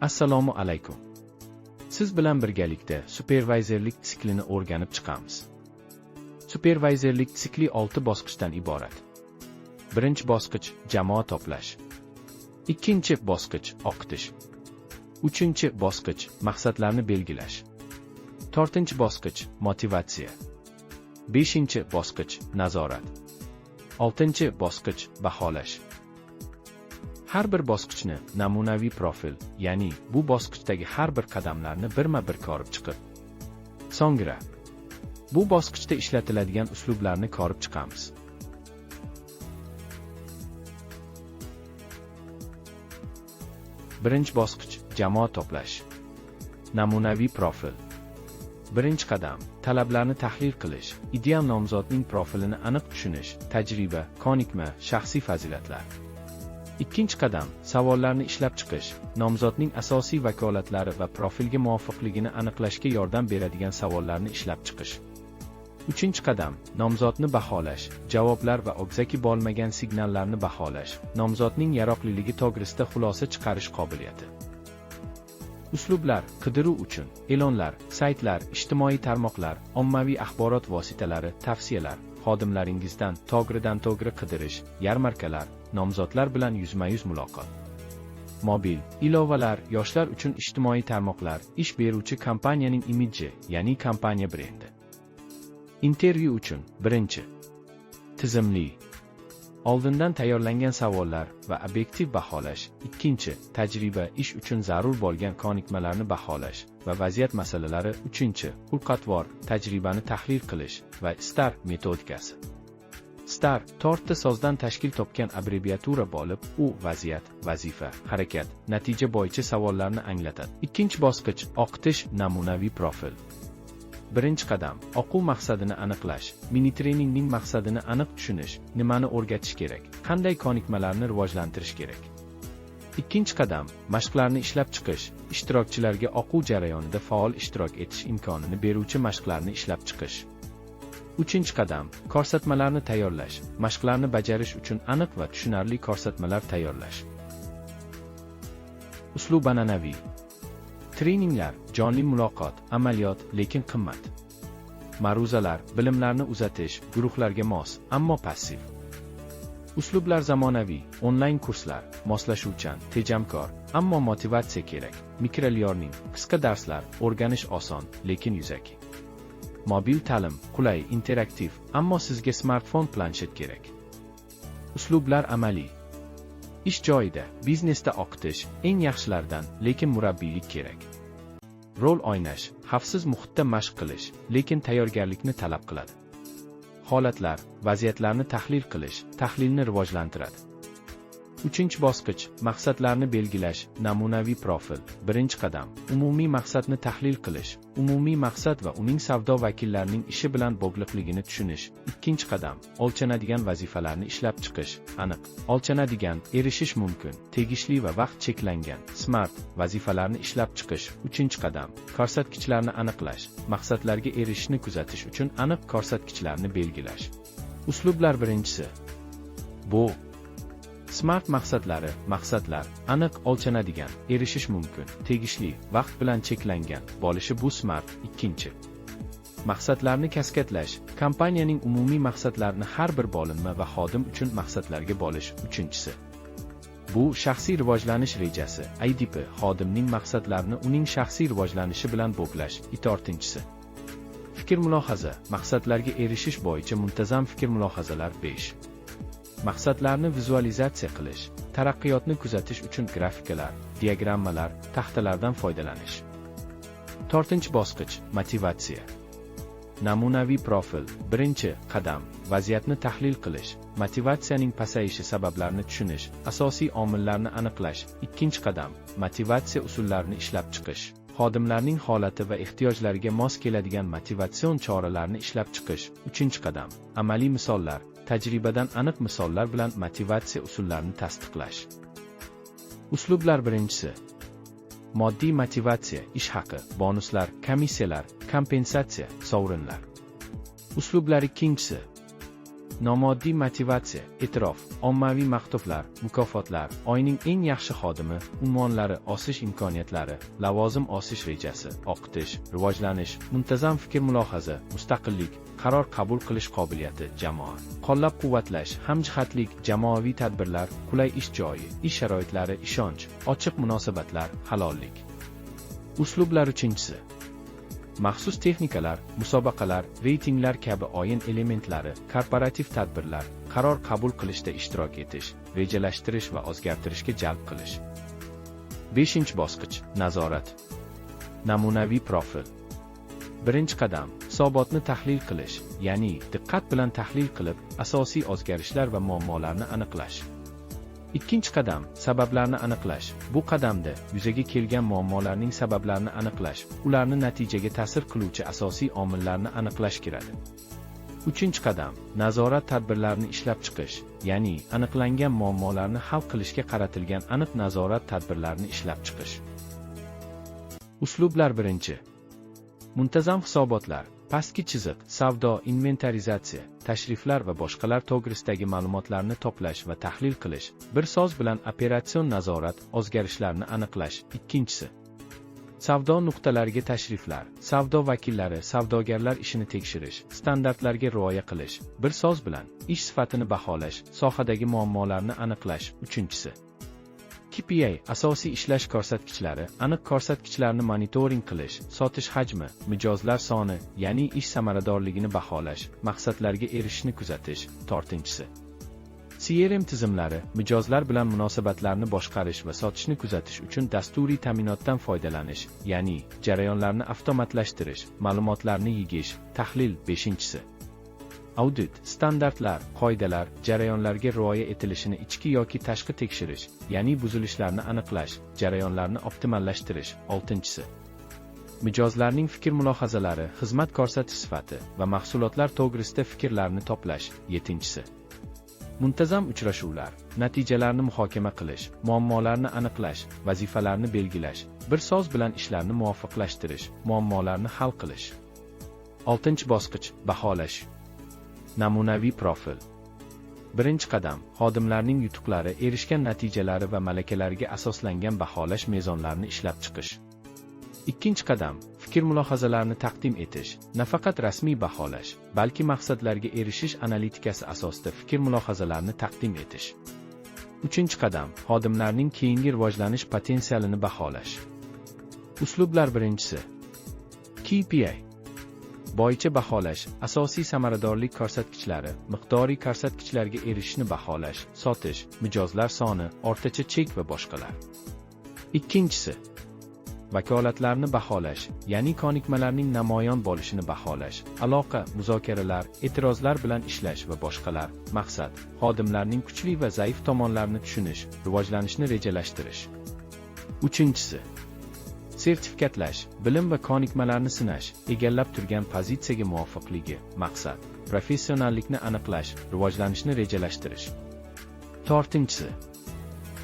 Assalomu alaykum. Siz bilan birgalikda supervizorlik siklini o'rganib chiqamiz. Supervizorlik sikli 6 bosqichdan iborat. Birinchi bosqich jamoa to'plash. Ikkinchi bosqich o'qitish. Uchinchi bosqich maqsadlarni belgilash. To'rtinchi bosqich motivatsiya. Beshinchi bosqich nazorat. Oltinchi bosqich baholash. Har bir bosqichni namunaviy profil, ya'ni bu bosqichdagi har bir qadamlarni birma-bir ko'rib chiqib, so'ngra bu bosqichda ishlatiladigan uslublarni ko'rib chiqamiz. Birinchi bosqich jamoa to'plash. Namunaviy profil. Birinchi qadam talablarni tahlil qilish, ideal nomzodning profilini aniq tushunish, tajriba, ko'nikma, shaxsiy fazilatlar. Ikkinchi qadam savollarni ishlab chiqish, nomzodning asosiy vakolatlari va profilga muvofiqligini aniqlashga yordam beradigan savollarni ishlab chiqish. Uchinchi qadam nomzodni baholash, javoblar va og'zaki bo'lmagan signallarni baholash, nomzodning yaroqliligi to'g'risida xulosa chiqarish qobiliyati. Uslublar qidiruv uchun e'lonlar, saytlar, ijtimoiy tarmoqlar, ommaviy axborot vositalari, tavsiyalar, xodimlaringizdan to'g'ridan-to'g'ri qidirish, yarmarkalar, nomzodlar bilan yuzma-yuz muloqot. Mobil ilovalar, yoshlar uchun ijtimoiy tarmoqlar, ish beruvchi kompaniyaning imidji, ya'ni kompaniya brendi. Intervyu uchun birinchi tizimli oldindan tayyorlangan savollar va obyektiv baholash. Ikkinchi tajriba, ish uchun zarur bo'lgan ko'nikmalarni baholash va vaziyat masalalari. Uchinchi xulq-atvor, tajribani tahlil qilish va STAR metodikasi. STAR to'rtta so'zdan tashkil topgan abreviatura bo'lib, u vaziyat, vazifa, harakat, natija bo'yicha savollarni anglatadi. Ikkinchi bosqich o'qitish namunaviy profil. Birinchi qadam o'quv maqsadini aniqlash, mini treningning maqsadini aniq tushunish, nimani o'rgatish kerak, qanday ko'nikmalarni rivojlantirish kerak. Ikkinchi qadam mashqlarni ishlab chiqish, ishtirokchilarga o'quv jarayonida faol ishtirok etish imkonini beruvchi mashqlarni ishlab chiqish. Uchinchi qadam ko'rsatmalarni tayyorlash, mashqlarni bajarish uchun aniq va tushunarli ko'rsatmalar tayyorlash. Uslub an'anaviy. Treninglar, jonli muloqot, amaliyot, lekin qimmat. Ma'ruzalar, bilimlarni uzatish, guruhlarga mos, ammo passiv. Uslublar zamonaviy, onlayn kurslar, moslashuvchan, tejamkor, ammo motivatsiya kerak. Mikrolearning, qisqa darslar, o'rganish oson, lekin yuzaki. Mobil ta'lim, qulay, interaktiv, ammo sizga smartfon, planshet kerak. Uslublar amaliy. Ish joyida, biznesda o'qitish, eng yaxshilardan, lekin murabbiylik kerak. Rol o'ynash, xavfsiz muhitda mashq qilish, lekin tayyorgarlikni talab qiladi. Holatlar, vaziyatlarni tahlil qilish, tahlilni rivojlantiradi. Uchinchi bosqich maqsadlarni belgilash, namunaviy profil. Birinchi qadam umumiy maqsadni tahlil qilish, umumiy maqsad va uning savdo vakillarining ishi bilan bog'liqligini tushunish. Ikkinchi qadam o'lchanadigan vazifalarni ishlab chiqish, aniq, o'lchanadigan, erishish mumkin, tegishli va vaqt cheklangan, smart vazifalarni ishlab chiqish. Uchinchi qadam ko'rsatkichlarni aniqlash, maqsadlarga erishishni kuzatish uchun aniq ko'rsatkichlarni belgilash. Uslublar birinchisi bu Smart maqsadlari, maqsadlar, aniq, o'lchanadigan, erishish mumkin, tegishli, vaqt bilan cheklangan bo'lishi bu smart. Ikkinchi maqsadlarni kaskadlash, kompaniyaning umumiy maqsadlarini har bir bo'linma va xodim uchun maqsadlarga bo'lish. Uchinchisi bu shaxsiy rivojlanish rejasi, IDP, xodimning maqsadlarini uning shaxsiy rivojlanishi bilan bog'lash. To'rtinchisi fikr mulohaza, maqsadlarga erishish bo'yicha muntazam fikr mulohazalar. 5 Maqsadlarni vizualizatsiya qilish, taraqqiyotni kuzatish uchun grafikalar, diagrammalar, taxtalardan foydalanish. To'rtinchi bosqich motivatsiya. Namunaviy profil. Birinchi qadam vaziyatni tahlil qilish, motivatsiyaning pasayishi sabablarini tushunish, asosiy omillarni aniqlash. Ikkinchi qadam motivatsiya usullarini ishlab chiqish, xodimlarning holati va ehtiyojlariga mos keladigan motivatsion choralarni ishlab chiqish. Uchinchi qadam amaliy misollar, tajribadan aniq misollar bilan motivatsiya usullarini tasdiqlash. Uslublar birinchisi moddiy motivatsiya, ish haqi, bonuslar, komissiyalar, kompensatsiya, sovrinlar. Uslublar ikkinchisi Nomoddiy motivatsiya, e'tirof, ommaviy maqtovlar, mukofotlar, oyning eng yaxshi xodimi, unvonlari, osish imkoniyatlari, lavozim osish rejasi, o'qitish, rivojlanish, muntazam fikr-mulohaza, mustaqillik, qaror qabul qilish qobiliyati, jamoa, qo'llab-quvvatlash, hamjihatlik, jamoaviy tadbirlar, qulay ish joyi, ish sharoitlari, ishonch, ochiq munosabatlar, halollik. Uslublar. Uchinchisi, maxsus texnikalar, musobaqalar, reytinglar kabi o'yin elementlari, korporativ tadbirlar, qaror qabul qilishda ishtirok etish, rejalashtirish va o'zgartirishga jalb qilish. 5-bosqich, nazorat. Namunaviy profil. 1-qadam, hisobotni tahlil qilish, ya'ni diqqat bilan tahlil qilib, asosiy o'zgarishlar va muammolarni aniqlash. 2-qadam, sabablarni aniqlash. Bu qadamda yuzaga kelgan muammolarning sabablarini aniqlash, ularni natijaga ta'sir qiluvchi asosiy omillarni aniqlash kiradi. 3-qadam, nazorat tadbirlarini ishlab chiqish, ya'ni aniqlangan muammolarni hal qilishga qaratilgan aniq nazorat tadbirlarini ishlab chiqish. Uslublar. 1. Muntazam hisobotlar, pastki chiziq, savdo, inventarizatsiya, tashriflar va boshqalar to'g'risidagi ma'lumotlarni to'plash va tahlil qilish. Bir so'z bilan operatsion nazorat, o'zgarishlarni aniqlash. 2. Savdo nuqtalariga tashriflar, savdo vakillari, savdogarlar ishini tekshirish, standartlarga rioya qilish. Bir so'z bilan ish sifatini baholash, sohadagi muammolarni aniqlash. 3. KPI, asosiy ishlash ko'rsatkichlari, aniq ko'rsatkichlarni monitoring qilish, sotish hajmi, mijozlar soni, ya'ni ish samaradorligini baholash, maqsadlarga erishishni kuzatish. 4. CRM tizimlari, mijozlar bilan munosabatlarni boshqarish va sotishni kuzatish uchun dasturiy ta'minotdan foydalanish, ya'ni jarayonlarni avtomatlashtirish, ma'lumotlarni yigish. Tahlil. 5. Audit, standartlar, qoidalar, jarayonlarga rioya etilishini ichki yoki tashqi tekshirish, ya'ni buzilishlarni aniqlash, jarayonlarni optimallashtirish. 6. Mijozlarning fikr-mulohazalari, xizmat ko'rsatish sifati va mahsulotlar to'g'risida fikrlarni to'plash. 7. Muntazam uchrashuvlar, natijalarni muhokama qilish, muammolarni aniqlash, vazifalarni belgilash, bir so'z bilan ishlarni muvofiqlashtirish, muammolarni hal qilish. 6-bosqich, baholash. Namunaviy profil. 1-qadam, xodimlarning yutuqlari, erishgan natijalari va malakalariga asoslangan baholash mezonlarini ishlab chiqish. 2-qadam, fikr-mulohazalarini taqdim etish, nafaqat rasmiy baholash, balki maqsadlarga erishish analitikasi asosida fikr-mulohazalarni taqdim etish. 3-qadam, xodimlarning keyingi rivojlanish potensialini baholash. Uslublar. 1. KPI bo'yicha baholash, asosiy samaradorlik ko'rsatkichlari, miqdoriy ko'rsatkichlarga erishishni baholash, sotish, mijozlar soni, o'rtacha chek va boshqalar. 2. Vakolatlarni baholash, ya'ni ko'nikmalarning namoyon bo'lishini baholash, aloqa, muzokaralar, e'tirozlar bilan ishlash va boshqalar. Maqsad, xodimlarning kuchli va zaif tomonlarini tushunish, rivojlanishni rejalashtirish. 3. Sertifikatlash, bilim va ko'nikmalarni sinash, egallab turgan pozitsiyaga muvofiqligi. Maqsad, professionallikni aniqlash, rivojlanishni rejalashtirish. 4.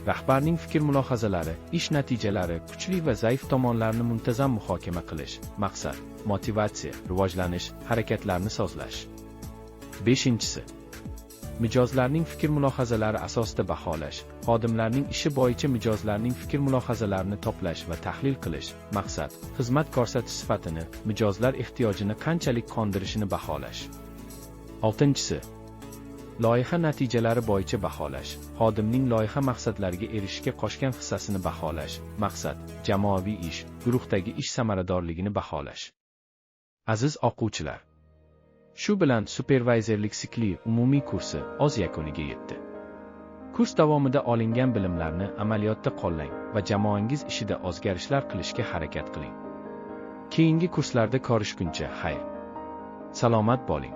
Rahbarning fikr-mulohazalari, ish natijalari, kuchli va zaif tomonlarni muntazam muhokama qilish. Maqsad, motivatsiya, rivojlanish, harakatlarni sozlash. 5. Mijozlarning fikr-mulohazalari asosida baholash, xodimlarning ishi bo'yicha mijozlarning fikr-mulohazalarini to'plash va tahlil qilish. Maqsad, xizmat ko'rsatish sifatini, mijozlar ehtiyojini qanchalik qondirishini baholash. 6. Loyiha natijalari bo'yicha baholash, xodimning loyiha maqsadlariga erishishga qo'shgan hissasini baholash. Maqsad, jamoaviy ish, guruhdagi ish samaradorligini baholash. Aziz o'quvchilar, shu bilan supervizorlik sikli umumiy kursi o'z yakuniga yetdi. Kurs davomida olingan bilimlarni amaliyotda qo'llang va jamoangiz ishida o'zgarishlar qilishga harakat qiling. Keyingi kurslarda ko'rishguncha xayr. Salomat bo'ling.